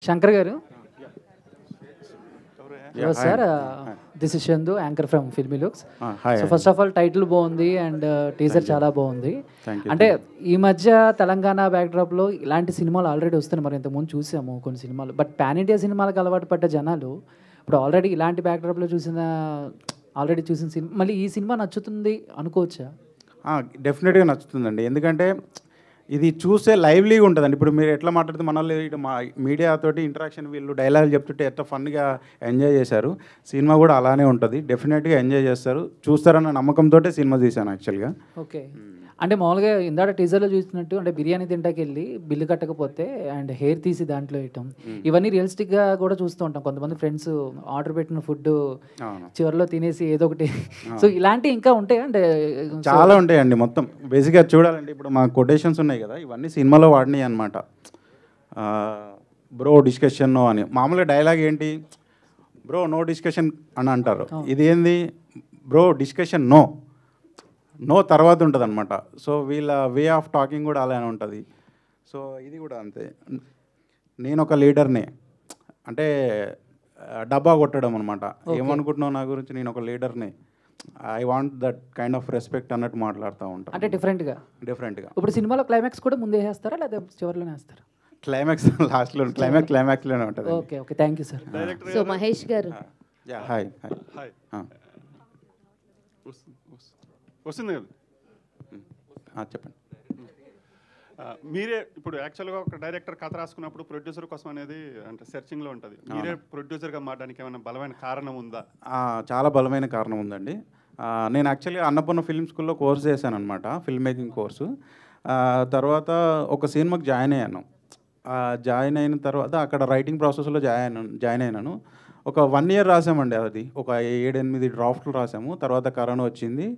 శంకర్ గారు. Yeah, hi. Sir, this is Chandu, anchor from filmy looks. Hi. So first of all title బాగుంది and teaser చాలా బాగుంది. Thank you. అంటే ఈ మధ్య తెలంగాణ బ్యాక్డ్రాప్లో ఇలాంటి సినిమాలు ఆల్రెడీ వస్తున్నాయి. మరి ఇంతకుముందు చూసాము కొన్ని సినిమాలు, బట్ పాన్ ఇండియా సినిమాలకు అలవాటు పడ్డ జనాలు ఇప్పుడు ఆల్రెడీ ఇలాంటి బ్యాక్డ్రాప్లో ఆల్రెడీ చూసిన సినిమా మళ్ళీ ఈ సినిమా నచ్చుతుంది అనుకోవచ్చా? డెఫినెట్గా నచ్చుతుందండి. ఎందుకంటే ఇది చూస్తే లైవ్లీగా ఉంటుందండి. ఇప్పుడు మీరు ఎట్లా మాట్లాడితే మన వాళ్ళు ఇటు మా మీడియా తోటి ఇంటరాక్షన్, వీళ్ళు డైలాగ్ చెప్తుంటే ఎట్లా ఫన్గా ఎంజాయ్ చేశారు. సినిమా కూడా అలానే ఉంటుంది, డెఫినెట్గా ఎంజాయ్ చేస్తారు, చూస్తారన్న నమ్మకంతో సినిమా తీశాను యాక్చువల్గా. ఓకే. అంటే మామూలుగా ఇందాక టీజర్లో చూసినట్టు అంటే బిర్యానీ తింటాకి వెళ్ళి బిల్లు కట్టకపోతే అండ్ హెయిర్ తీసి దాంట్లో వేయటం, ఇవన్నీ రియలిస్టిక్గా కూడా చూస్తూ ఉంటాం. కొంతమంది ఫ్రెండ్స్ ఆర్డర్ పెట్టిన ఫుడ్ చివరిలో తినేసి ఏదో ఒకటి. సో ఇలాంటివి ఇంకా ఉంటాయి అంటే చాలా ఉంటాయండి. మొత్తం బేసిక్గా చూడాలండి. ఇప్పుడు మా కొటేషన్స్ ఉన్నాయి కదా, ఇవన్నీ సినిమాలో వాడినాయి అనమాట. బ్రో డిస్కషన్ నో అని. మామూలుగా డైలాగ్ ఏంటి, బ్రో నో డిస్కషన్ అని అంటారు. ఇది ఏంది, బ్రో డిస్కషన్ నో నో తర్వాత ఉంటుంది అనమాట. సో వీళ్ళ వే ఆఫ్ టాకింగ్ కూడా అలానే ఉంటుంది. సో ఇది కూడా అంతే. నేను ఒక లీడర్ని అంటే డబ్బా కొట్టడం అనమాట. ఏమనుకుంటున్నావు నా గురించి, నేను ఒక లీడర్ని, I want that kind of respect అన్నట్టు మాట్లాడుతూ ఉంటాను. అంటే డిఫరెంట్గా. ఇప్పుడు సినిమాలో క్లైమాక్స్ కూడా ముందే వేస్తారా లేదా చివరిలోనే వేస్తారా? క్లైమాక్స్ లాస్ట్లో, క్లైమాక్స్లోనే ఉంటుంది. Okay okay, thank you sir. So Mahesh గారు, హాయ్ హాయ్ వస్తుంది కదా. చెప్పండి. మీరే ఇప్పుడు యాక్చువల్గా ఒక డైరెక్టర్ కథ రాసుకున్నప్పుడు ప్రొడ్యూసర్ కోసం అనేది అంటే సెర్చింగ్లో ఉంటుంది. మీరే ప్రొడ్యూసర్గా మారడానికి ఏమైనా బలమైన కారణం ఉందా? చాలా బలమైన కారణం ఉందండి. నేను యాక్చువల్గా అన్నపూర్ణ ఫిల్మ్ స్కూల్లో కోర్స్ చేశాను అనమాట, ఫిల్మ్ మేకింగ్ కోర్సు. తర్వాత ఒక సినిమాకి జాయిన్ అయ్యాను. జాయిన్ అయిన తర్వాత అక్కడ రైటింగ్ ప్రాసెస్లో జాయిన్ అయినాను. ఒక 1 year రాసామండి. అది ఒక 7-8 డ్రాఫ్ట్లు రాసాము. తర్వాత కరోనా వచ్చింది,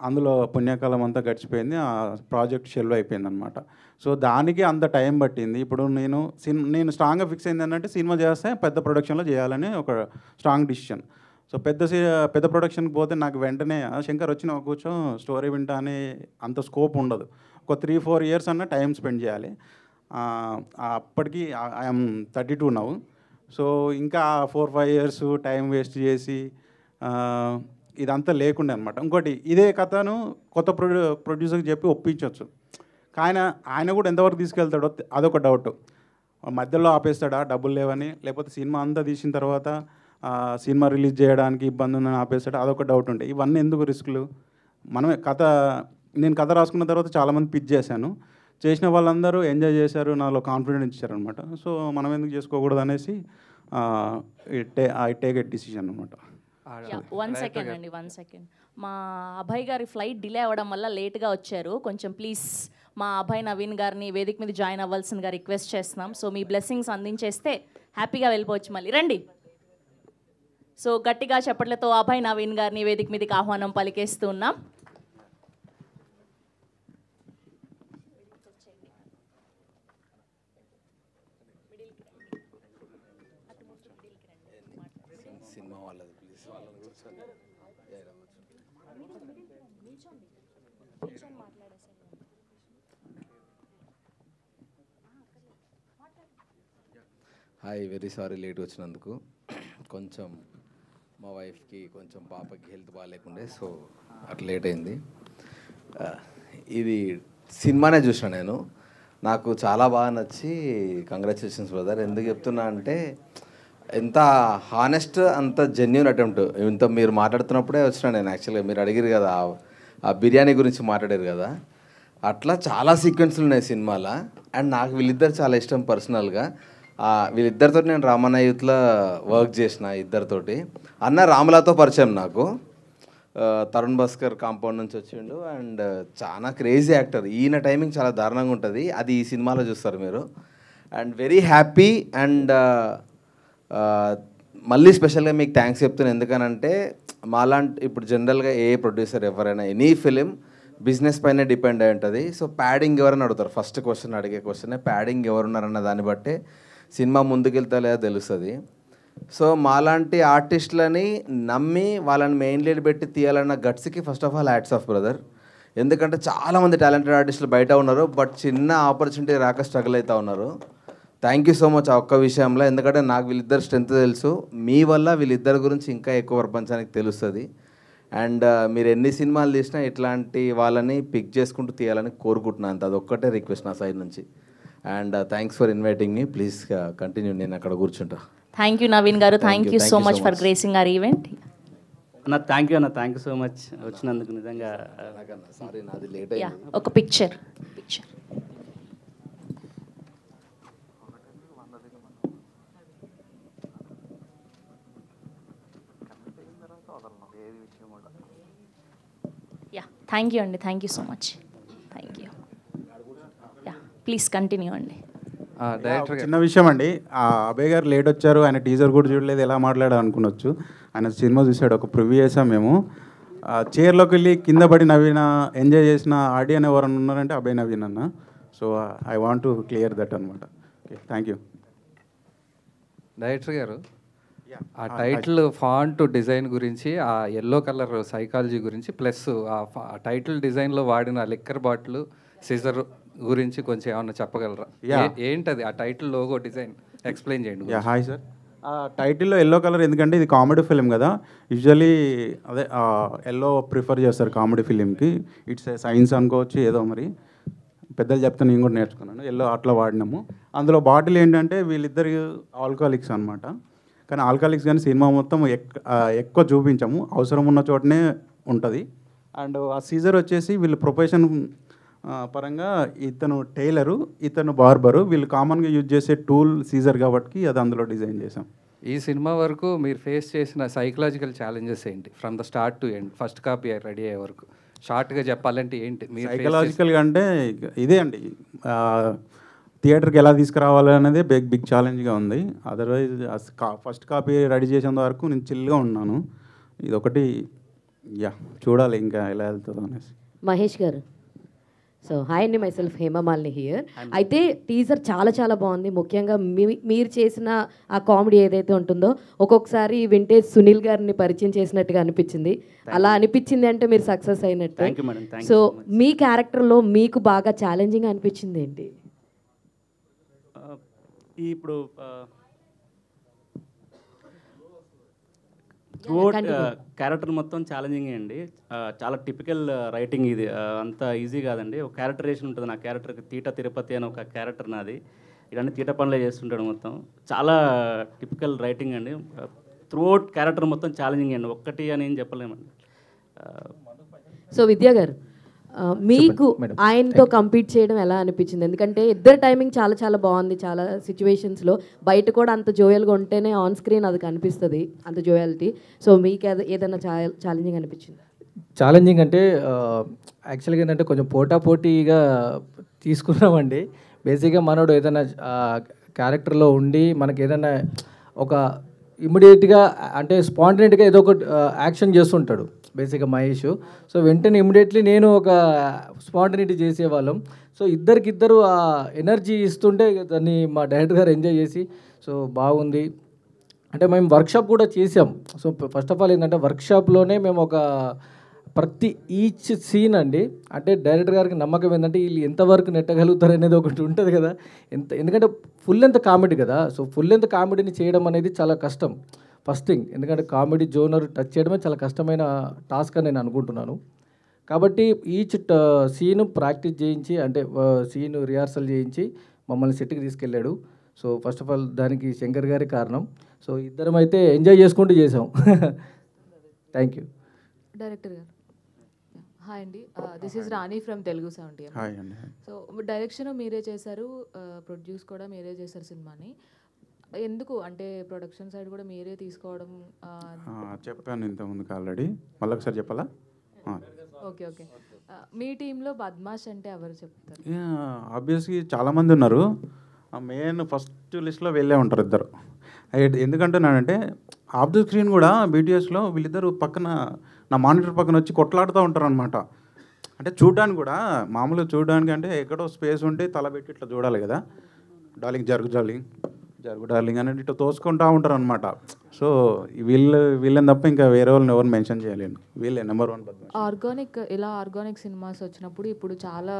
అందులో పుణ్యకాలం అంతా గడిచిపోయింది, ఆ ప్రాజెక్ట్ షెల్వ్ అయిపోయింది అనమాట. సో దానికి అంత టైం పట్టింది. ఇప్పుడు నేను స్ట్రాంగ్గా ఫిక్స్ అయింది ఏంటంటే సినిమా చేస్తే పెద్ద ప్రొడక్షన్లో చేయాలని ఒక స్ట్రాంగ్ డిసిషన్. సో పెద్ద ప్రొడక్షన్కి పోతే నాకు వెంటనే శంకర్ వచ్చిన కూర్చో స్టోరీ వింటా అని అంత స్కోప్ ఉండదు. ఒక 3-4 years అన్న టైం స్పెండ్ చేయాలి. అప్పటికి ఐఎమ్ 32 నౌ. సో ఇంకా 4-5 years టైం వేస్ట్ చేసి ఇదంతా లేకుండే అనమాట. ఇంకోటి, ఇదే కథను కొత్త ప్రొడ్యూసర్కి చెప్పి ఒప్పించవచ్చు. కానీ ఆయన కూడా ఎంతవరకు తీసుకెళ్తాడో అదొక డౌట్. మధ్యలో ఆపేస్తాడా డబ్బులు లేవని, లేకపోతే సినిమా అంతా తీసిన తర్వాత సినిమా రిలీజ్ చేయడానికి ఇబ్బంది ఉందని ఆపేస్తాడా, అదొక డౌట్ ఉంటాయి. ఇవన్నీ ఎందుకు రిస్కులు? మనమే నేను కథ రాసుకున్న తర్వాత చాలామంది పిచ్ చేశాను, చేసిన వాళ్ళందరూ ఎంజాయ్ చేశారు, నాలో కాన్ఫిడెన్స్ ఇచ్చారనమాట. సో మనం ఎందుకు చేసుకోకూడదు అనేసి ఐ టేక్ ఎ డిసిషన్ అనమాట. 1 second అండి, 1 second. మా అభయ్ గారి ఫ్లైట్ డిలే అవ్వడం వల్ల లేట్గా వచ్చారు. కొంచెం ప్లీజ్ మా అభయ్ నవీన్ గారిని వేదిక మీద జాయిన్ అవ్వాల్సిందిగా రిక్వెస్ట్ చేస్తున్నాం. సో మీ బ్లెస్సింగ్స్ అందించేస్తే హ్యాపీగా వెళ్ళిపోవచ్చు. మళ్ళీ రండి. సో గట్టిగా చప్పట్లతో అభయ్ నవీన్ గారిని వేదిక మీదకి ఆహ్వానం పలికేస్తూ ఉన్నాం. హాయ్, వెరీ సారీ లేట్ వచ్చినందుకు. కొంచెం మా వైఫ్కి కొంచెం పాపకి హెల్త్ బాగాలేకుండే, సో అట్లా లేట్ అయింది. ఇది సినిమానే చూసిన నేను, నాకు చాలా బాగా నచ్చి కంగ్రాచులేషన్స్ బ్రదర్. ఎందుకు చెప్తున్నా అంటే ఎంత హానెస్ట్, అంత జెన్యూన్ అటెంప్ట్. ఇంత మీరు మాట్లాడుతున్నప్పుడే వచ్చిన నేను. యాక్చువల్గా మీరు అడిగారు కదా ఆ బిర్యానీ గురించి మాట్లాడారు కదా, అట్లా చాలా సీక్వెన్స్లు ఉన్నాయి సినిమాలో. అండ్ నాకు వీళ్ళిద్దరు చాలా ఇష్టం పర్సనల్గా. వీళ్ళిద్దరితో నేను రామన్న యూత్లో వర్క్ చేసిన. ఇద్దరితోటి అన్న రాములతో పరిచయం నాకు. తరుణ్ భాస్కర్ కాంపౌండ్ నుంచి వచ్చిండు అండ్ చాలా క్రేజీ యాక్టర్. ఈయన టైమింగ్ చాలా దారుణంగా ఉంటుంది, అది ఈ సినిమాలో చూస్తారు మీరు. And very happy. అండ్ మళ్ళీ స్పెషల్గా మీకు థ్యాంక్స్ చెప్తున్నాను. ఎందుకనంటే మాలాంటి ఇప్పుడు జనరల్గా ఏ ప్రొడ్యూసర్ ఎవరైనా ఎనీ ఫిలిం బిజినెస్ పైన డిపెండ్ అయి ఉంటుంది. సో ప్యాడింగ్ ఎవరైనా అడుగుతారు, ఫస్ట్ క్వశ్చన్ అడిగే క్వశ్చనే ప్యాడింగ్ ఎవరున్నారన్న దాన్ని బట్టే సినిమా ముందుకెళ్తా లేదా తెలుస్తుంది. సో మాలాంటి ఆర్టిస్టులని నమ్మి వాళ్ళని మెయిన్ లీడ్ పెట్టి తీయాలన్న గట్స్కి first of all hats off brother. ఎందుకంటే చాలామంది టాలెంటెడ్ ఆర్టిస్టులు బయట ఉన్నారు, బట్ చిన్న ఆపర్చునిటీ రాక స్ట్రగుల్ అవుతూ ఉన్నారు. థ్యాంక్ యూ సో మచ్ ఆ ఒక్క విషయంలో, ఎందుకంటే నాకు వీళ్ళిద్దరు స్ట్రెంత్ తెలుసు, మీ వల్ల వీళ్ళిద్దరి గురించి ఇంకా ఎక్కువ ప్రపంచానికి తెలుస్తుంది. అండ్ మీరు ఎన్ని సినిమాలు తీసినా ఇట్లాంటి వాళ్ళని పిక్ చేసుకుంటూ తీయాలని కోరుకుంటున్నాను, అంత అదొక్కటే రిక్వెస్ట్ నా సైడ్ నుంచి. And thanks for inviting me, please continue, నేను అక్కడ కూర్చుంటా. థ్యాంక్ యూ నవీన్ గారు, thank you so much for gracing our event. అన్న థ్యాంక్ యూ అన్న, థ్యాంక్ యూ సో మచ్ వచ్చినందుకు నిజంగా. సారీ నాది లేట్ యా, అయింది. ఒక పిక్చర్. యా, థ్యాంక్ యూ అండి, thank you so much, thank you. Yeah, please continue అండి. ఒక చిన్న విషయం అండి, అభయ్ గారు లేట్ వచ్చారు, ఆయన టీజర్ కూడా చూడలేదు, ఎలా మాట్లాడారు అనుకునొచ్చు. ఆయన సినిమా చూసాడు, ఒక ప్రివ్యూ చేసాం మేము. చైర్లోకి వెళ్ళి కింద పడి నవ్విన, ఎంజాయ్ చేసిన ఆడియన్ ఎవరన్నా ఉన్నారంటే అభయ్ నవీన్ అన్న. So I want to clear that అనమాట. Okay, thank you. డైరెక్టర్ గారు, ఆ టైటిల్ ఫాంట్ డిజైన్ గురించి, ఆ ఎల్లో కలర్ సైకాలజీ గురించి, ప్లస్ ఆ టైటిల్ డిజైన్లో వాడిన లిక్కర్ బాటిల్, సిజర్ గురించి కొంచెం ఏమన్నా చెప్పగలరా? ఏంటది ఆ టైటిల్ లోగో డిజైన్ ఎక్స్ప్లెయిన్ చేయండి. హాయ్ సార్, టైటిల్లో ఎల్లో కలర్ ఎందుకంటే ఇది కామెడీ ఫిలిం కదా, యూజువలీ అదే ఎల్లో ప్రిఫర్ చేస్తారు కామెడీ ఫిలింకి. ఇట్స్ సైన్స్ అనుకోవచ్చు, ఏదో మరి పెద్దలు చెప్తే నేను కూడా నేర్చుకున్నాను. ఎల్లో అట్లా వాడినాము. అందులో బాటిల్ ఏంటంటే వీళ్ళిద్దరు ఆల్కహాలిక్స్ అనమాట. కానీ ఆల్కహాలిక్స్ కానీ సినిమా మొత్తం ఎక్కువ చూపించాము, అవసరం ఉన్న చోటనే ఉంటుంది. అండ్ ఆ సీజర్ వచ్చేసి వీళ్ళు ప్రొఫెషన్ పరంగా ఇతను టైలరు, ఇతను బార్బరు, వీళ్ళు కామన్గా యూజ్ చేసే టూల్ సీజర్ కాబట్టి అది అందులో డిజైన్ చేసాం. ఈ సినిమా వరకు మీరు ఫేస్ చేసిన సైకలాజికల్ ఛాలెంజెస్ ఏంటి, from the start to end, first copy ready అయ్యే వరకు షార్ట్గా చెప్పాలంటే ఏంటి? మీరు సైకలాజికల్గా అంటే ఇదే అండి, థియేటర్కి ఎలా తీసుకురావాలి అనేది బిగ్ ఛాలెంజ్గా ఉంది. అదర్వైజ్ ఫస్ట్ కాపీ రెడీ చేసేంత వరకు నేను చిల్గా ఉన్నాను. ఇదొకటి చూడాలి ఇంకా ఎలా వెళ్తుందో అనేసి. మహేష్ గారు, సో హాయ్ అండి, మై సెల్ఫ్ హేమమాలిని హియర్. అయితే టీజర్ చాలా చాలా బాగుంది. ముఖ్యంగా మీరు చేసిన ఆ కామెడీ ఏదైతే ఉంటుందో ఒక్కొక్కసారి వింటేజ్ సునీల్ గారిని పరిచయం చేసినట్టుగా అనిపించింది. అలా అనిపించింది అంటే మీరు సక్సెస్ అయినట్టు. సో మీ క్యారెక్టర్లో మీకు బాగా ఛాలెంజింగ్ అనిపించింది ఏంటి? ఇప్పుడు త్రూఅవుట్ క్యారెక్టర్ మొత్తం ఛాలెంజింగ్ అండి. చాలా టిపికల్ రైటింగ్ ఇది, అంత ఈజీ కాదండి. ఒక క్యారెక్టరేషన్ ఉంటుంది నా క్యారెక్టర్కి. తీట తిరుపతి అని ఒక క్యారెక్టర్ నాది. ఇలాంటి తీట పనులే చేస్తుంటాడు మొత్తం. చాలా టిపికల్ రైటింగ్ అండి. త్రూఅవుట్ క్యారెక్టర్ మొత్తం ఛాలెంజింగ్ అండి, ఒక్కటి అని ఏం చెప్పలేమండి. సో విద్యా గారు, మీకు ఆయనతో కంపీట్ చేయడం ఎలా అనిపించింది? ఎందుకంటే ఇద్దరు టైమింగ్ చాలా చాలా బాగుంది. చాలా సిచ్యువేషన్స్లో బయట కూడా అంత జోయల్గా ఉంటేనే ఆన్ స్క్రీన్ అది కనిపిస్తుంది, అంత జోయాలిటీ. సో మీకు ఏదైనా ఛాలెంజింగ్ అనిపించింది? ఛాలెంజింగ్ అంటే యాక్చువల్గా ఏంటంటే కొంచెం పోటాపోటీగా తీసుకున్నామండి. బేసిక్గా మనోడు ఏదైనా క్యారెక్టర్లో ఉండి మనకి ఏదైనా ఒక ఇమ్మీడియట్గా అంటే స్పాంటనేట్గా ఏదో ఒక యాక్షన్ చేస్తుంటాడు బేసిక్గా మహేష్. సో వెంటనే ఇమ్మీడియట్లీ నేను ఒక స్పాంటనిటీ చేసేవాళ్ళం. సో ఇద్దరికిద్దరు ఆ ఎనర్జీ ఇస్తుంటే దాన్ని మా డైరెక్టర్ గారు ఎంజాయ్ చేసి సో బాగుంది అంటే మేము వర్క్షాప్ కూడా చేసాం. సో ఫస్ట్ ఆఫ్ ఆల్ ఏంటంటే వర్క్షాప్లోనే మేము ఒక ప్రతి ఈచ్ సీన్ అండి, అంటే డైరెక్టర్ గారికి నమ్మకం ఏంటంటే వీళ్ళు ఎంతవరకు నెట్టగలుగుతారు అనేది ఒకటి ఉంటుంది కదా. ఎందుకంటే ఫుల్ లెంత్ కామెడీ కదా. సో ఫుల్ లెంత్ కామెడీని చేయడం అనేది చాలా కష్టం ఫస్ట్ థింగ్. ఎందుకంటే కామెడీ జోనర్ టచ్ చేయడమే చాలా కష్టమైన టాస్క్ అని నేను అనుకుంటున్నాను. కాబట్టి ఈచ్ సీను ప్రాక్టీస్ చేయించి అంటే సీను రిహార్సల్ చేయించి మమ్మల్ని సెట్కి తీసుకెళ్ళాడు. సో ఫస్ట్ ఆఫ్ ఆల్ దానికి శంకర్ గారి కారణం. సో ఇద్దరం అయితే ఎంజాయ్ చేసుకుంటూ చేసాం. Thank you. డైరెక్టర్ గారు, హాయ్ అండి, this is Rani from Telugu 70. So direction మీరే చేశారు, ప్రొడ్యూస్ కూడా మీరే చేశారు సినిమాని. ఎందుకు అంటే ప్రొడక్షన్ సైడ్ కూడా మీరే తీసుకోవడం? చెప్పాను ఇంతకుముందుకు ఆల్రెడీ, మళ్ళీ ఒకసారి చెప్పాలా? Okay okay. మీ టీంలో బద్మాష్ అంటే ఎవరు చెప్తారు? ఆబ్వియస్లీ చాలామంది ఉన్నారు. మెయిన్ ఫస్ట్ లిస్ట్లో వెళ్ళే ఉంటారు ఇద్దరు. ఎందుకంటున్నానంటే ఆఫ్ ద స్క్రీన్ కూడా బీటీఎస్లో వీళ్ళిద్దరు పక్కన నా మానిటర్ పక్కన వచ్చి కొట్లాడుతూ ఉంటారు అనమాట. అంటే చూడడానికి కూడా మామూలుగా చూడడానికి అంటే ఎక్కడో స్పేస్ ఉంటే తల పెట్టి ఇట్లా చూడాలి కదా, డార్లింగ్ జరుగు డార్లింగ్ అనేది ఇట్లా తోసుకుంటూ ఉంటారు అనమాట. సో వీళ్ళని తప్ప ఇంకా వేరే వాళ్ళని ఎవరు మెన్షన్ చేయలేను, వీళ్ళే నెంబర్ 1 బద్మాష్. ఆర్గానిక్ సినిమాస్ వచ్చినప్పుడు ఇప్పుడు చాలా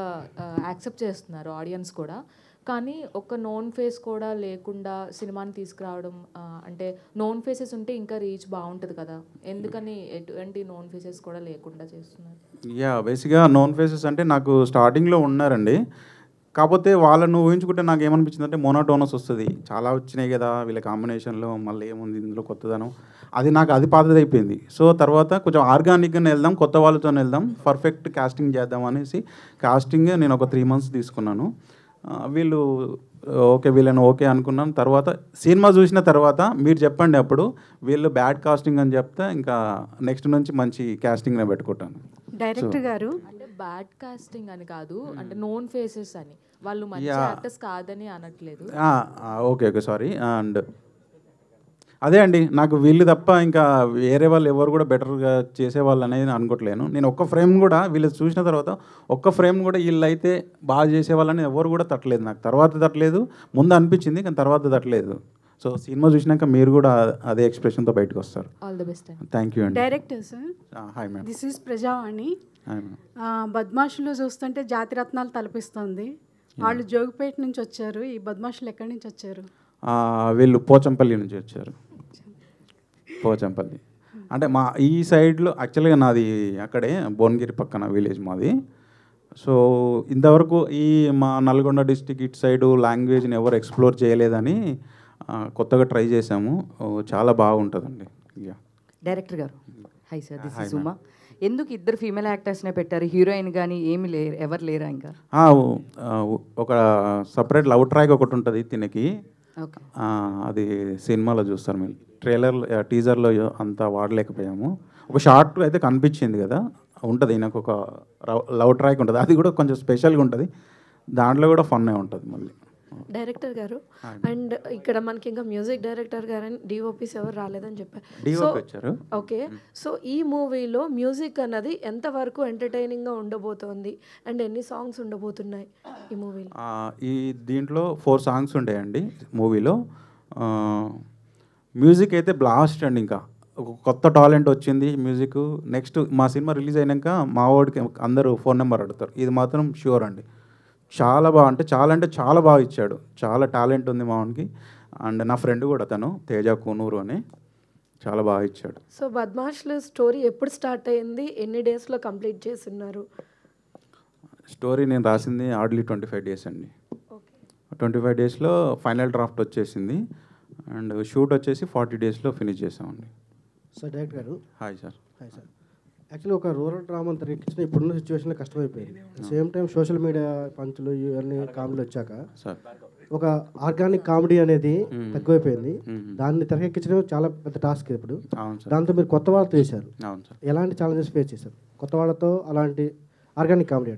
యాక్సెప్ట్ చేస్తున్నారు ఆడియన్స్ కూడా. కానీ ఒక నోన్ ఫేస్ కూడా లేకుండా సినిమాని తీసుకురావడం అంటే నోన్ ఫేసెస్ ఉంటే ఇంకా రీచ్ బాగుంటుంది కదా, ఎందుకని ఎటువంటి నోన్ ఫేసెస్ కూడా లేకుండా చేస్తున్నారు? బేసిక్గా నోన్ ఫేసెస్ అంటే నాకు స్టార్టింగ్లో ఉన్నారండి. కాకపోతే వాళ్ళను ఊహించుకుంటే నాకు ఏమనిపించింది అంటే మోనోటోనస్ వస్తుంది, చాలా వచ్చినాయి కదా వీళ్ళ కాంబినేషన్లో, మళ్ళీ ఏముంది ఇందులో కొత్తదనం, అది పాతది అయిపోయింది. సో తర్వాత కొంచెం ఆర్గానిక్గానే వెళ్దాం, కొత్త వాళ్ళతో వెళ్దాం, పర్ఫెక్ట్ కాస్టింగ్ చేద్దాం అనేసి కాస్టింగ్ నేను ఒక 3 months తీసుకున్నాను. వీళ్ళు వీళ్ళని ఓకే అనుకున్నాను. తర్వాత సినిమా చూసిన తర్వాత మీరు చెప్పండి, అప్పుడు వీళ్ళు బ్యాడ్ కాస్టింగ్ అని చెప్తే ఇంకా నెక్స్ట్ నుంచి మంచి కాస్టింగ్నే పెట్టుకుంటాను. డైరెక్టర్ గారు అంటే బ్యాడ్ కాస్టింగ్ అని కాదు, అంటే నోన్ ఫేసెస్ అని, వాళ్ళు మంచి యాక్టర్స్ కాదని అనట్లేదు. Okay sorry. అండ్ అదే అండి, నాకు వీళ్ళు తప్ప ఇంకా వేరే వాళ్ళు ఎవరు కూడా బెటర్గా చేసేవాళ్ళు అనేది అనుకోవట్లేను. నేను ఒక్క ఫ్రేమ్ కూడా వీళ్ళు చూసిన తర్వాత ఒక్క ఫ్రేమ్ కూడా వీళ్ళు అయితే బాగా చేసేవాళ్ళని ఎవరు కూడా తట్టలేదు. నాకు తర్వాత తట్టలేదు, ముందు అనిపించింది కానీ తర్వాత తట్టలేదు. సో సినిమా చూసినాక మీరు కూడా అదే ఎక్స్ప్రెషన్తో బయటకు వస్తారు. All the best. Thank you అండి. Director sir, hi ma'am. This is Prajavani. Hi ma'am. బద్మాషులు చూస్తుంటే జాతిరత్నాలు తలపిస్తుంది. వాళ్ళు జోగిపేట నుంచి వచ్చారు. ఈ బద్మాషులు ఎక్కడి నుంచి వచ్చారు? వీళ్ళు పోచంపల్లి నుంచి వచ్చారు. పోచంపల్లి అంటే మా ఈ సైడ్లో యాక్చువల్గా నాది అక్కడే భువనగిరి పక్కన విలేజ్ మాది. సో ఇంతవరకు ఈ మా నల్గొండ డిస్టిక్ ఇటు సైడు లాంగ్వేజ్ని ఎవరు ఎక్స్ప్లోర్ చేయలేదని కొత్తగా ట్రై చేసాము. చాలా బాగుంటుందండి. డైరెక్టర్ గారు హాయ్ సార్, దిస్ ఇస్ సుమా. ఎందుకు ఇద్దరు ఫీమేల్ యాక్టర్స్నే పెట్టారు? హీరోయిన్ కానీ ఏమి లేరు, ఎవరు లేరా ఇంకా? ఒక సపరేట్ లవ్ ట్రాక్ ఒకటి ఉంటుంది తినకి, అది సినిమాలో చూస్తారు మీరు. టీజర్లో అంతా వాడలేకపోయాము. ఒక షార్ట్ అయితే కనిపించింది కదా, ఉంటుంది నాకు ఒక లవ్ ట్రాక్ ఉంటుంది, అది కూడా కొంచెం స్పెషల్గా ఉంటుంది. దాంట్లో కూడా ఫన్నే ఉంటుంది మళ్ళీ. డైరెక్టర్ గారు అండ్ ఇక్కడ మనకి ఇంకా మ్యూజిక్ డైరెక్టర్ గారు అండ్ డిఓపీస్ ఎవరు రాలేదని చెప్పారు. ఓకే, సో ఈ మూవీలో మ్యూజిక్ అన్నది ఎంతవరకు ఎంటర్టైనింగ్గా ఉండబోతోంది అండ్ ఎన్ని సాంగ్స్ ఉండబోతున్నాయి ఈ మూవీలో? ఈ దీంట్లో 4 songs ఉండేయండి మూవీలో. మ్యూజిక్ అయితే బ్లాస్ట్ అండి. ఇంకా ఒక కొత్త టాలెంట్ వచ్చింది మ్యూజిక్. నెక్స్ట్ మా సినిమా రిలీజ్ అయినాక మా వాడికి అందరూ ఫోన్ నెంబర్ అడుగుతారు, ఇది మాత్రం ష్యూర్ అండి. చాలా చాలా బాగా ఇచ్చాడు. చాలా టాలెంట్ ఉంది మా వాడికి. అండ్ నా ఫ్రెండ్ కూడా తను తేజ కూనూరు అని, చాలా బాగా ఇచ్చాడు. సో బద్మాష్లు స్టోరీ ఎప్పుడు స్టార్ట్ అయ్యింది, ఎన్ని డేస్లో కంప్లీట్ చేస్తున్నారు? స్టోరీ నేను రాసింది హార్డ్లీ 25 days అండి. 25 daysలో ఫైనల్ డ్రాఫ్ట్ వచ్చేసింది. అండ్ షూట్ వచ్చేసి 40 daysలో ఫినిష్ చేసామండి. సార్ డైరెక్టర్ గారు hi sir. Hi sir. Actually ఒక రూరల్ డ్రామా తెరకెక్కించిన ఇప్పుడున్న సిచ్యువేషన్లో కష్టమైపోయింది. సేమ్ టైం సోషల్ మీడియా పంచులు ఇవన్నీ కామెడీలు వచ్చాక ఒక ఆర్గానిక్ కామెడీ అనేది తక్కువైపోయింది. దాన్ని తెరకెక్కించడం చాలా పెద్ద టాస్క్ ఇప్పుడు. దాంతో మీరు కొత్త వాళ్ళతో చేశారు, ఎలాంటి ఛాలెంజెస్ ఫేస్ చేశారు కొత్త వాళ్ళతో అలాంటి ఆర్గానిక్ కామెడీ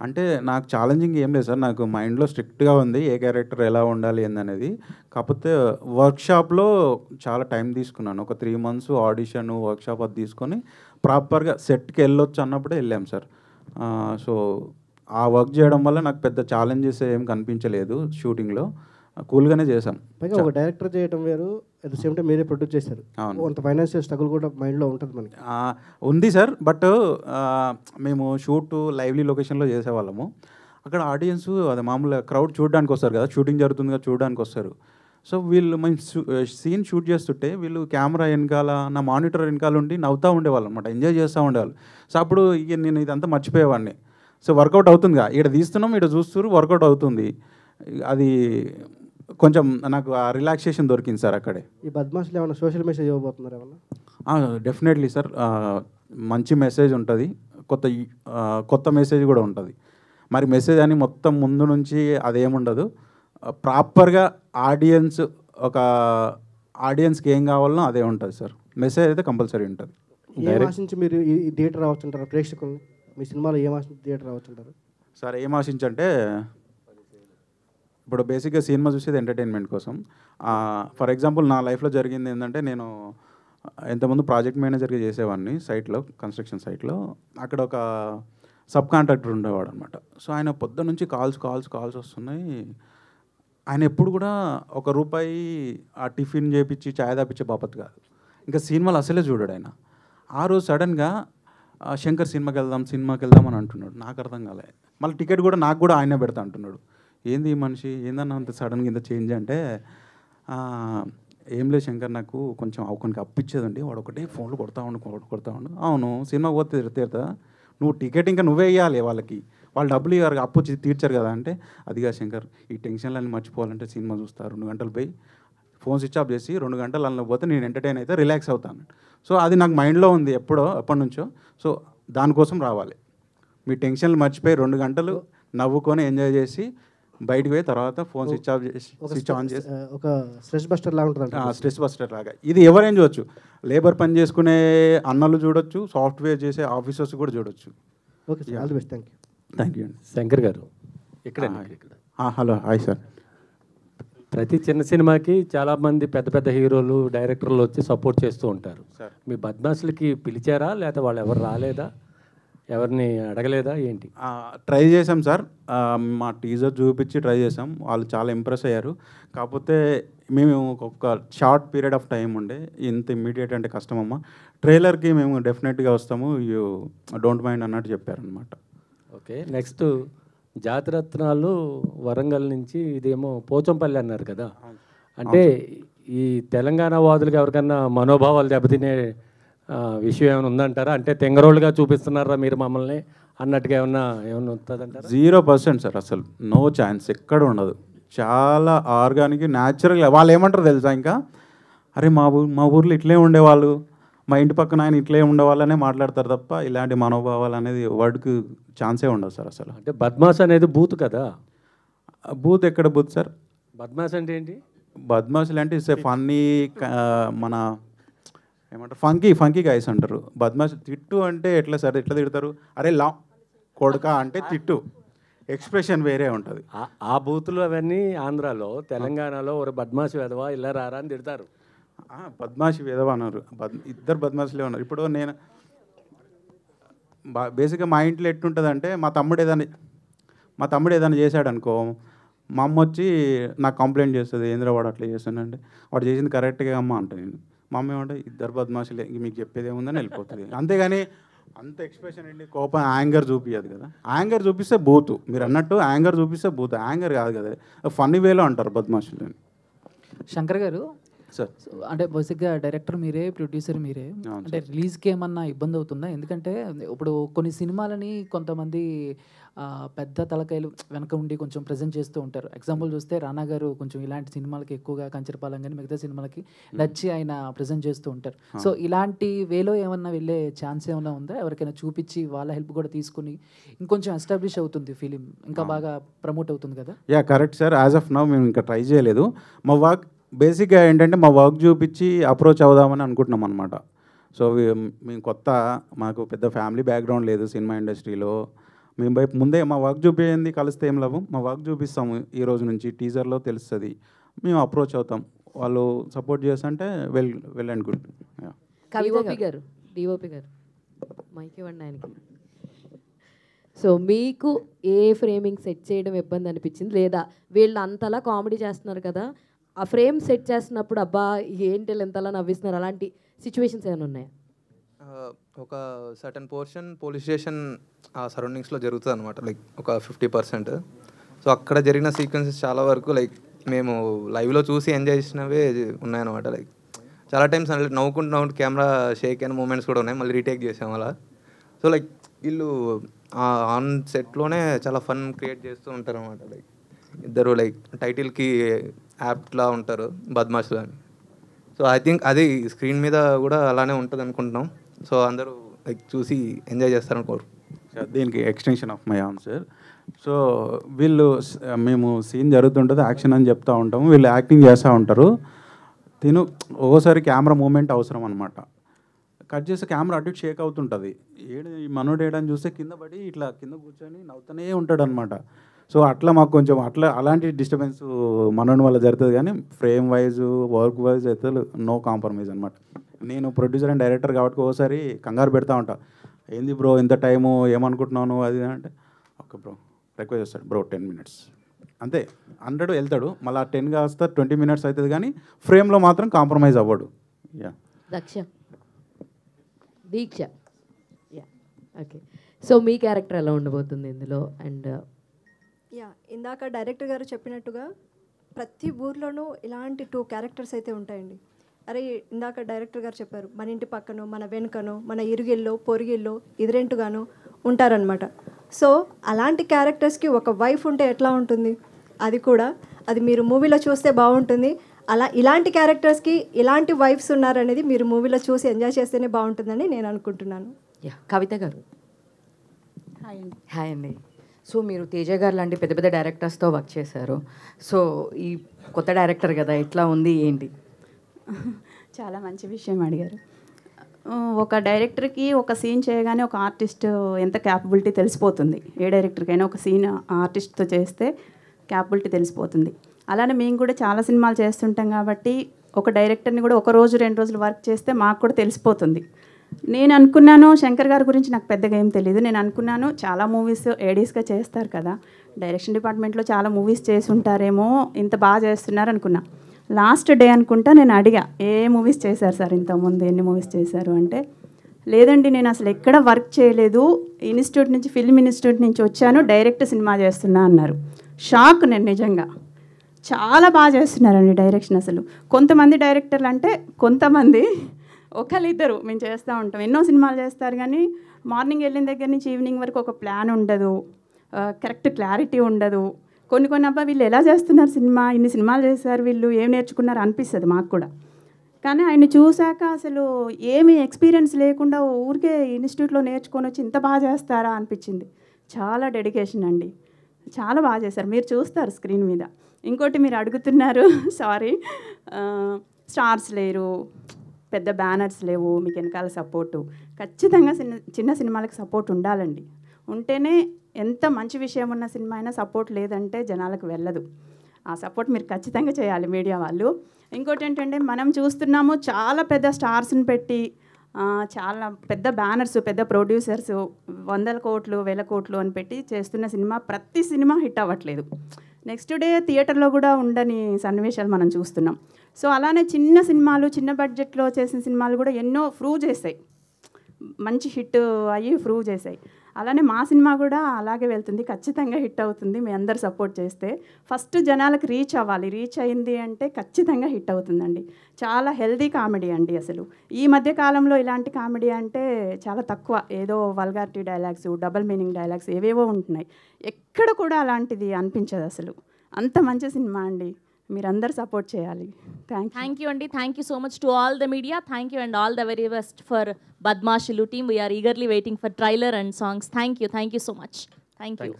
అంటే? నాకు ఛాలెంజింగ్ ఏం లేదు సార్, నాకు మైండ్లో స్ట్రిక్ట్గా ఉంది ఏ క్యారెక్టర్ ఎలా ఉండాలి ఏందనేది. కాకపోతే వర్క్షాప్లో చాలా టైం తీసుకున్నాను. ఒక 3 months ఆడిషన్ వర్క్షాప్ అది తీసుకొని ప్రాపర్గా సెట్కి వెళ్ళొచ్చు అన్నప్పుడే వెళ్ళాం సార్. సో ఆ వర్క్ చేయడం వల్ల నాకు పెద్ద ఛాలెంజెస్ ఏం కనిపించలేదు షూటింగ్లో. కూల్గానే చేసాం. పైగా ఒక డైరెక్టర్ చేయడం వేరు, అట్ ద సేమ్ టైం మీరే ప్రొడ్యూస్ చేశారు. అంత ఫైనాన్షియల్ స్ట్రగుల్ కూడా మైండ్లో ఉంటుంది మనకి. ఉంది సార్, బట్ మేము షూట్ లైవ్లీ లొకేషన్లో చేసేవాళ్ళము. అక్కడ ఆడియన్స్ అదే మామూలుగా క్రౌడ్ చూడడానికి వస్తారు కదా, షూటింగ్ జరుగుతుందిగా చూడడానికి వస్తారు. సో వీళ్ళు మేము సీన్ షూట్ చేస్తుంటే వీళ్ళు కెమెరా వెనకాల నా మానిటర్ వెనకాల ఉండి నవ్వుతూ ఉండేవాళ్ళు అనమాట, ఎంజాయ్ చేస్తూ ఉండేవాళ్ళు. సో అప్పుడు ఇక నేను ఇదంతా మర్చిపోయేవాడిని. సో వర్కౌట్ అవుతుందిగా, ఇక్కడ తీస్తున్నాం ఇక్కడ చూస్తారు వర్కౌట్ అవుతుంది. అది కొంచెం నాకు ఆ రిలాక్సేషన్ దొరికింది సార్ అక్కడే. ఈ బద్మాష్లు ఏమైనా సోషల్ మెసేజ్ ఇవ్వబోతున్నారు ఏమన్నా? డెఫినెట్లీ సార్, మంచి మెసేజ్ ఉంటుంది, కొత్త మెసేజ్ కూడా ఉంటుంది. మరి మెసేజ్ అని మొత్తం ముందు నుంచి అదేముండదు, ప్రాపర్గా ఆడియన్స్కి ఏం కావాలనో అదే ఉంటుంది సార్. మెసేజ్ అయితే కంపల్సరీ ఉంటుంది. ఏం ఆశించి మీరు ఈ థియేటర్ రావచ్చుంటారు ప్రేక్షకుల్ని? మీ సినిమాలో ఏం ఆశించి థియేటర్ రావచ్చుంటారు సార్? ఏం ఆశించంటే ఇప్పుడు బేసిక్గా సినిమా చూసేది ఎంటర్టైన్మెంట్ కోసం. ఫర్ ఎగ్జాంపుల్ నా లైఫ్లో జరిగింది ఏంటంటే, నేను ఎంతమంది ప్రాజెక్ట్ మేనేజర్గా చేసేవాడిని సైట్లో, కన్స్ట్రక్షన్ సైట్లో. అక్కడ ఒక సబ్ కాంట్రాక్టర్ ఉండేవాడు అనమాట. సో ఆయన పొద్దు నుంచి కాల్స్ వస్తున్నాయి. ఆయన ఎప్పుడు కూడా ₹1 ఆ టిఫిన్ చేపించి చాయ్ తాపించే బాపత్ కాదు, ఇంకా సినిమాలు అసలే చూడాడు ఆయన. ఆ రోజు సడన్గా శంకర్ సినిమాకి వెళ్దాం అని అంటున్నాడు. నాకు అర్థం కాలే. మళ్ళీ టికెట్ కూడా నాకు కూడా ఆయనే పెడతా అంటున్నాడు. ఏంది ఈ మనిషి ఏందన్నా అంత సడన్గా ఇంత చేంజ్ అంటే ఏం లేదు శంకర్, నాకు కొంచెం కొన్ని అప్పిచ్చేదండి, వాడు ఒకటి ఫోన్లు కొడతా ఉండు. అవును, సినిమా పోతే తీరుతా, నువ్వు టికెట్ ఇంకా నువ్వే ఇవ్వాలి వాళ్ళకి, వాళ్ళు డబ్బులు ఇవ్వరు, అప్పు తీర్చారు కదా అంటే, అదిగా శంకర్ ఈ టెన్షన్లన్నీ మర్చిపోవాలంటే సినిమా చూస్తా, 2 గంటలు పోయి ఫోన్ స్విచ్ ఆఫ్ చేసి 2 గంటలు అందులో పోతే నేను ఎంటర్టైన్ అయితే రిలాక్స్ అవుతాను. సో అది నాకు మైండ్లో ఉంది ఎప్పటి నుంచో. సో దానికోసం రావాలి, మీ టెన్షన్లు మర్చిపోయి 2 గంటలు నవ్వుకొని ఎంజాయ్ చేసి బయటికి పోయి తర్వాత ఫోన్ స్విచ్ ఆఫ్ చేసి స్విచ్ ఆన్ చేసి ఒక స్ట్రెస్ బస్టర్ లాగా ఉంటుంది. స్ట్రెస్ బస్టర్ లాగా ఇది ఎవరైనా చూడొచ్చు, లేబర్ పని చేసుకునే అన్నలు చూడొచ్చు, సాఫ్ట్వేర్ చేసే ఆఫీసర్స్ కూడా చూడొచ్చు. Okay sir, all the best. Thank you అండి. శంకర్ గారు ఇక్కడ హలో, హాయ్ సార్. ప్రతి చిన్న సినిమాకి చాలామంది పెద్ద పెద్ద హీరోలు డైరెక్టర్లు వచ్చి సపోర్ట్ చేస్తూ ఉంటారు. మీ బద్మాసులకి పిలిచారా, లేకపోతే వాళ్ళు ఎవరు రాలేదా, ఎవరిని అడగలేదా ఏంటి? ట్రై చేసాం సార్, మా టీజర్ చూపించి ట్రై చేసాం, వాళ్ళు చాలా ఇంప్రెస్ అయ్యారు. కాకపోతే మేము ఒక షార్ట్ పీరియడ్ ఆఫ్ టైం ఉండే, ఇంత ఇమ్మీడియట్ అంటే కష్టమమ్మా, ట్రైలర్కి మేము డెఫినెట్గా వస్తాము, యూ డోంట్ మైండ్ అన్నట్టు చెప్పారనమాట. ఓకే, నెక్స్ట్ జాతిరత్నాలు వరంగల్ నుంచి, ఇదేమో పోచంపల్లి అన్నారు కదా, అంటే ఈ తెలంగాణ వాదులకు ఎవరికన్నా మనోభావాలు దెబ్బతినే విషయం ఏమైనా ఉందంటారా? అంటే తెంగరోళ్ళుగా చూపిస్తున్నారా మీరు మమ్మల్ని అన్నట్టుగా ఏమన్నా ఉంటుందంటారా? 0% సార్, అసలు నో ఛాన్స్, ఎక్కడ ఉండదు. చాలా ఆర్గానిక్ న్యాచురల్గా. వాళ్ళు ఏమంటారు తెలుసా, ఇంకా అరే మా ఊర్లో ఇట్లే ఉండేవాళ్ళు, మా ఇంటి పక్కన ఆయన ఇట్లే ఉండేవాళ్ళనే మాట్లాడతారు తప్ప ఇలాంటి మనోభావాలు అనేది వర్డ్కి ఛాన్సే ఉండదు సార్ అసలు. అంటే బద్మాస్ అనేది బూత్ కదా. బూత్ ఎక్కడ బూత్ సార్? బద్మాస్ అంటే ఏంటి? బద్మాసులు అంటే ఇట్స్ ఏ ఫన్నీ, మన ఏమంటారు, ఫంకీ గైస్ అంటారు. బద్మాస్ తిట్టు అంటే ఎట్లా సార్, ఎట్లా తిడతారు? అరే లా కొడుక అంటే తిట్టు, ఎక్స్ప్రెషన్ వేరే ఉంటుంది. ఆ బూతులు అవన్నీ ఆంధ్రాలో, తెలంగాణలో ఒక బద్మాసి వెధవా ఇలా రారా అని తిడతారు. బద్మాషి వేదవా అన్నారు, ఇద్దరు బద్మాషులే ఉన్నారు. ఇప్పుడు నేను బేసిక్గా మా ఇంట్లో ఎట్టుంటుందంటే, మా తమ్ముడు ఏదైనా చేశాడు అనుకో, మా అమ్మ వచ్చి నాకు కంప్లైంట్ చేస్తుంది, ఏంద్ర వాడు అట్లా చేస్తానంటే, వాడు చేసింది కరెక్ట్గా అమ్మ అంట. నేను మా అమ్మ ఏమంటే ఇద్దరు బద్మాషులే, మీకు చెప్పేది ఏముందని వెళ్ళిపోతుంది. అంతేగాని అంత ఎక్స్ప్రెషన్ ఏంటి, కోపం యాంగర్ చూపించదు కదా. యాంగర్ చూపిస్తే బూతు, మీరు అన్నట్టు యాంగర్ చూపిస్తే బూతు, యాంగర్ కాదు కదా, ఫన్నీ వేలో అంటారు బద్మాషులు. శంకర్ గారు సార్, అంటే బేసిక్గా డైరెక్టర్ మీరే, ప్రొడ్యూసర్ మీరే, అంటే రిలీజ్కి ఏమన్నా ఇబ్బంది అవుతుందా? ఎందుకంటే ఇప్పుడు కొన్ని సినిమాలని కొంతమంది పెద్ద తలకాయలు వెనక ఉండి కొంచెం ప్రజెంట్ చేస్తూ ఉంటారు. ఎగ్జాంపుల్ చూస్తే రానా గారు కొంచెం ఇలాంటి సినిమాలకి ఎక్కువగా కంచరపాలెం కానీ మిగతా సినిమాలకి నచ్చి ఆయన ప్రజెంట్ చేస్తూ ఉంటారు. సో ఇలాంటి వేలో ఏమన్నా వెళ్ళే ఛాన్స్ ఏమైనా ఉందా? ఎవరికైనా చూపించి వాళ్ళ హెల్ప్ కూడా తీసుకుని ఇంకొంచెం ఎస్టాబ్లిష్ అవుతుంది ఫిలిం, ఇంకా బాగా ప్రమోట్ అవుతుంది కదా? Yeah correct sir, as of now మేము ఇంకా ట్రై చేయలేదు. మా వర్క్ బేసిక్గా ఏంటంటే మా వర్క్ చూపించి అప్రోచ్ అవుదామని అనుకుంటున్నాం అనమాట. సో మేము కొత్త, మాకు పెద్ద ఫ్యామిలీ బ్యాక్గ్రౌండ్ లేదు సినిమా ఇండస్ట్రీలో. మేము ముందే మా వర్క్ చూపించింది కలిస్తే ఏం లాభం, మా వర్క్ చూపిస్తాము ఈ రోజు నుంచి, టీజర్లో తెలుస్తుంది, మేము అప్రోచ్ అవుతాం, వాళ్ళు సపోర్ట్ చేస్తుంటే వెల్ అండ్ గుడ్. డిఓపి గారు మైక్ ఇవ్వండి ఆయనకి. సో మీకు ఏ ఫ్రేమింగ్ సెట్ చేయడం ఇబ్బంది అనిపించింది, లేదా వీళ్ళు అంతలా కామెడీ చేస్తున్నారు కదా, ఆ ఫ్రేమ్ సెట్ చేస్తున్నప్పుడు అబ్బా ఏంటి ఎంతలా నవ్విస్తున్నారు, అలాంటి సిచ్యువేషన్స్ ఏమైనా ఉన్నాయా? ఒక సర్టన్ పోర్షన్ పోలీస్ స్టేషన్ ఆ సరౌండింగ్స్లో జరుగుతుంది అనమాట, లైక్ ఒక 50%. సో అక్కడ జరిగిన సీక్వెన్సెస్ చాలా వరకు లైక్ మేము లైవ్లో చూసి ఎంజాయ్ చేసినవే ఉన్నాయన్నమాట. లైక్ చాలా టైమ్స్ నవ్వుకుంటూ కెమెరా షేక్ అయిన మూమెంట్స్ కూడా ఉన్నాయి, మళ్ళీ రీటేక్ చేసాం అలా. సో లైక్ వీళ్ళు ఆన్ సెట్లోనే చాలా ఫన్ క్రియేట్ చేస్తూ ఉంటారు అనమాట. లైక్ ఇద్దరు లైక్ టైటిల్కి యాప్ట్లా ఉంటారు, బద్మాషులు అని. సో ఐ థింక్ అది స్క్రీన్ మీద కూడా అలానే ఉంటుంది అనుకుంటున్నాం. సో అందరూ లైక్ చూసి ఎంజాయ్ చేస్తారనుకోరు. దీనికి extension of my answer. So మేము సీన్ జరుగుతుంటుంది, యాక్షన్ అని చెప్తూ ఉంటాము, వీళ్ళు యాక్టింగ్ చేస్తూ ఉంటారు. ఒక్కోసారి కెమెరా మూమెంట్ అవసరం అనమాట. కట్ చేస్తే కెమెరా అటు షేక్ అవుతుంటుంది, ఈ మనోడు ఏడని చూస్తే కింద పడి ఇట్లా కింద కూర్చొని నవ్వుతూనే ఉంటాడు అనమాట. సో అట్లా మాకు కొంచెం అలాంటి డిస్టర్బెన్స్ మనోడి వల్ల జరుగుతుంది, కానీ ఫ్రేమ్ వైజ్ వర్క్ వైజ్ అయితే నో కాంప్రమైజ్ అనమాట. నేను ప్రొడ్యూసర్ అండ్ డైరెక్టర్ కాబట్టి ఒకసారి కంగారు పెడతా ఉంటా, ఏంది బ్రో ఇంత టైము ఏమనుకుంటున్నాను అది అంటే, ఓకే బ్రో రిక్వెస్ట్ చేస్తాడు, బ్రో 10 minutes అంతే 100 వెళ్తాడు, మళ్ళీ 10 కాస్త 20 minutes అవుతుంది, కానీ ఫ్రేమ్లో మాత్రం కాంప్రమైజ్ అవ్వడు. యా దీక్ష, యా ఓకే. సో మీ క్యారెక్టర్ ఎలా ఉండబోతుంది ఇందులో, అండ్ యా, ఇందాక డైరెక్టర్ గారు చెప్పినట్టుగా ప్రతి ఊర్లోనూ ఇలాంటి 2 క్యారెక్టర్స్ అయితే ఉంటాయండి. అరే ఇందాక డైరెక్టర్ గారు చెప్పారు, మన ఇంటి పక్కనో మన వెనుకనో మన ఇరుగిల్లో పొరుగిల్లో ఎదురెంటుగానో ఉంటారనమాట. సో అలాంటి క్యారెక్టర్స్కి ఒక వైఫ్ ఉంటే ఎట్లా ఉంటుంది, అది మీరు మూవీలో చూస్తే బాగుంటుంది. ఇలాంటి క్యారెక్టర్స్కి ఇలాంటి వైఫ్స్ ఉన్నారనేది మీరు మూవీలో చూసి ఎంజాయ్ చేస్తేనే బాగుంటుందని నేను అనుకుంటున్నాను. యా, కవిత గారు. హాయ్ అండి. హాయ్ అండి. సో మీరు తేజ గారు లాంటి పెద్ద పెద్ద డైరెక్టర్స్తో వర్క్ చేశారు. సో ఈ కొత్త డైరెక్టర్ కదా, ఎట్లా ఉంది ఏంటి? చాలా మంచి విషయం అడిగారు. ఒక డైరెక్టర్కి ఒక సీన్ చేయగానే ఒక ఆర్టిస్ట్ ఎంత క్యాపబిలిటీ తెలిసిపోతుంది. ఏ డైరెక్టర్కైనా ఒక సీన్ ఆర్టిస్ట్తో చేస్తే క్యాపబిలిటీ తెలిసిపోతుంది. అలానే మేము కూడా చాలా సినిమాలు చేస్తుంటాం కాబట్టి ఒక డైరెక్టర్ని కూడా 1 రోజు 2 రోజులు వర్క్ చేస్తే మాకు కూడా తెలిసిపోతుంది. నేను అనుకున్నాను, శంకర్ గారి గురించి నాకు పెద్దగా ఏం తెలియదు. నేను అనుకున్నాను చాలా మూవీస్ ఏడీస్గా చేస్తారు కదా, డైరెక్షన్ డిపార్ట్మెంట్లో చాలా మూవీస్ చేసి ఉంటారేమో, ఇంత బాగా చేస్తున్నారు అనుకున్నా. లాస్ట్ డే అనుకుంటా నేను అడిగా, ఏ మూవీస్ చేశారు సార్ ఇంతకుముందు, ఎన్ని మూవీస్ చేశారు అంటే, లేదండి నేను అసలు ఎక్కడ వర్క్ చేయలేదు, ఇన్స్టిట్యూట్ నుంచి ఫిల్మ్ ఇన్స్టిట్యూట్ నుంచి వచ్చాను, డైరెక్ట్ సినిమా చేస్తున్నా అన్నారు. షాక్ నేను నిజంగా. చాలా బాగా చేస్తున్నారండి డైరెక్షన్. అసలు కొంతమంది డైరెక్టర్లు అంటే కొంతమంది ఒకళ్ళిద్దరు మేము చేస్తూ ఉంటాం, ఎన్నో సినిమాలు చేస్తారు కానీ మార్నింగ్ వెళ్ళిన దగ్గర నుంచి ఈవినింగ్ వరకు ఒక ప్లాన్ ఉండదు, కరెక్ట్ క్లారిటీ ఉండదు. కొన్ని అబ్బా వీళ్ళు ఎలా చేస్తున్నారు సినిమా, ఇన్ని సినిమాలు చేశారు వీళ్ళు, ఏం నేర్చుకున్నారు అనిపిస్తుంది మాకు కూడా. కానీ ఆయన చూశాక అసలు ఏమీ ఎక్స్పీరియన్స్ లేకుండా ఊరికే ఇన్స్టిట్యూట్లో నేర్చుకొని వచ్చి ఇంత బాగా చేస్తారా అనిపించింది. చాలా డెడికేషన్ అండి, చాలా బాగా చేశారు. మీరు చూస్తారు స్క్రీన్ మీద. ఇంకోటి మీరు అడుగుతున్నారు, సారీ, స్టార్స్ లేరు, పెద్ద బ్యానర్స్ లేవు, మీకు వెనకాల సపోర్టు. ఖచ్చితంగా చిన్న సినిమాలకు సపోర్ట్ ఉండాలండి. ఉంటేనే ఎంత మంచి విషయం ఉన్న సినిమా అయినా సపోర్ట్ లేదంటే జనాలకు వెళ్ళదు. ఆ సపోర్ట్ మీరు ఖచ్చితంగా చేయాలి మీడియా వాళ్ళు. ఇంకోటి ఏంటంటే మనం చూస్తున్నాము చాలా పెద్ద స్టార్స్ని పెట్టి చాలా పెద్ద బ్యానర్స్, పెద్ద ప్రొడ్యూసర్స్ 100 కోట్లు 1000 కోట్లు అని పెట్టి చేస్తున్న సినిమా, ప్రతి సినిమా హిట్ అవ్వట్లేదు. నెక్స్ట్ డే థియేటర్లో కూడా ఉండని సన్నివేశాలు మనం చూస్తున్నాం. సో అలానే చిన్న సినిమాలు, చిన్న బడ్జెట్లో చేసిన సినిమాలు కూడా ఎన్నో ప్రూవ్ చేశాయి, మంచి హిట్ అయ్యి ప్రూవ్ చేశాయి. అలానే మా సినిమా కూడా అలాగే వెళ్తుంది, ఖచ్చితంగా హిట్ అవుతుంది మీ అందరు సపోర్ట్ చేస్తే. ఫస్ట్ జనాలకు రీచ్ అవ్వాలి, రీచ్ అయింది అంటే ఖచ్చితంగా హిట్ అవుతుందండి. చాలా హెల్దీ కామెడీ అండి. అసలు ఈ మధ్య కాలంలో ఇలాంటి కామెడీ అంటే చాలా తక్కువ, ఏదో vulgarity dialogues, double meaning dialogues ఏవేవో ఉంటున్నాయి. ఎక్కడ కూడా అలాంటిది అనిపించదు అసలు. అంత మంచి సినిమా అండి, మీరందరూ సపోర్ట్ చేయాలి. థ్యాంక్ యూ అండి. Thank you so much to all the media. Thank you and all the very best for Badmashulu team. We are eagerly waiting for trailer and songs. Thank you so much. Thank you.